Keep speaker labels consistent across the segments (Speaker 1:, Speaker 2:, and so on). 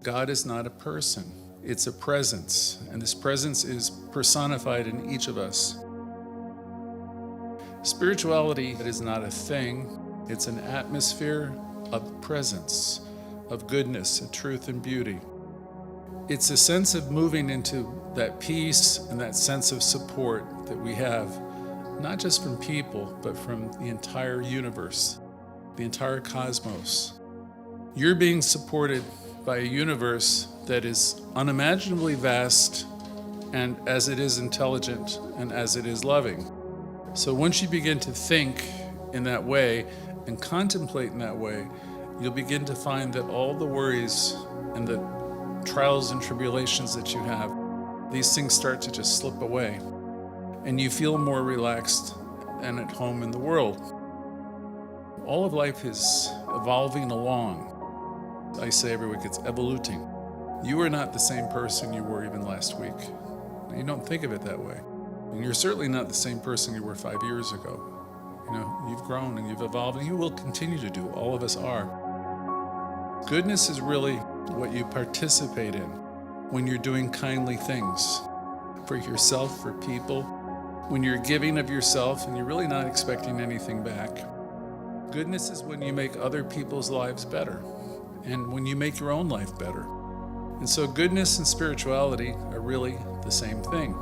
Speaker 1: God is not a person. It's a presence, and this presence is personified in each of us. Spirituality is not a thing. It's an atmosphere of presence, of goodness, of truth and beauty. It's a sense of moving into that peace and that sense of support that we have, not just from people, but from the entire universe, the entire cosmos. You're being supported by a universe that is unimaginably vast, and as it is intelligent and as it is loving. So once you begin to think in that way and contemplate in that way, you'll begin to find that all the worries and the trials and tribulations that you have, these things start to just slip away, and you feel more relaxed and at home in the world. All of life is evolving along. I say every week, it's evoluting. You are not the same person you were even last week. You don't think of it that way. And you're certainly not the same person you were 5 years ago. You've grown and you've evolved, and you will continue to do. All of us are. Goodness is really what you participate in when you're doing kindly things for yourself, for people, when you're giving of yourself and you're really not expecting anything back. Goodness is when you make other people's lives better and when you make your own life better. And so goodness and spirituality are really the same thing.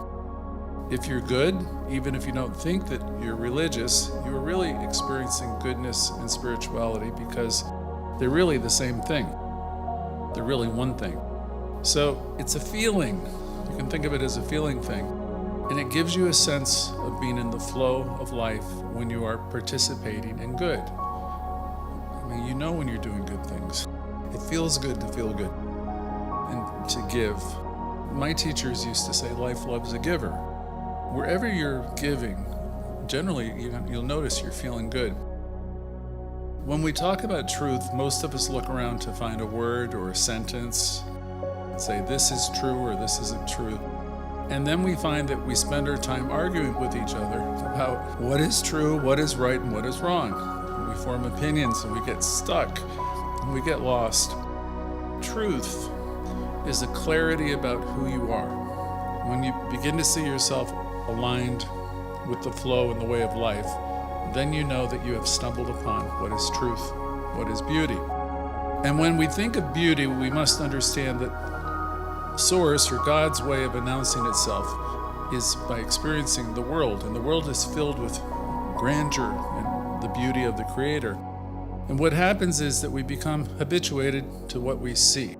Speaker 1: If you're good, even if you don't think that you're religious, you're really experiencing goodness and spirituality because they're really the same thing. They're really one thing. So it's a feeling. You can think of it as a feeling thing. And it gives you a sense of being in the flow of life when you are participating in good. You know when you're doing good things. It feels good to feel good and to give. My teachers used to say, life loves a giver. Wherever you're giving, generally you'll notice you're feeling good. When we talk about truth, most of us look around to find a word or a sentence and say this is true or this isn't true. And then we find that we spend our time arguing with each other about what is true, what is right, and what is wrong. And we form opinions and we get stuck and we get lost. Truth is a clarity about who you are. When you begin to see yourself aligned with the flow and the way of life, then you know that you have stumbled upon what is truth, what is beauty. And when we think of beauty, we must understand that Source, or God's way of announcing itself, is by experiencing the world. And the world is filled with grandeur and the beauty of the Creator. And what happens is that we become habituated to what we see.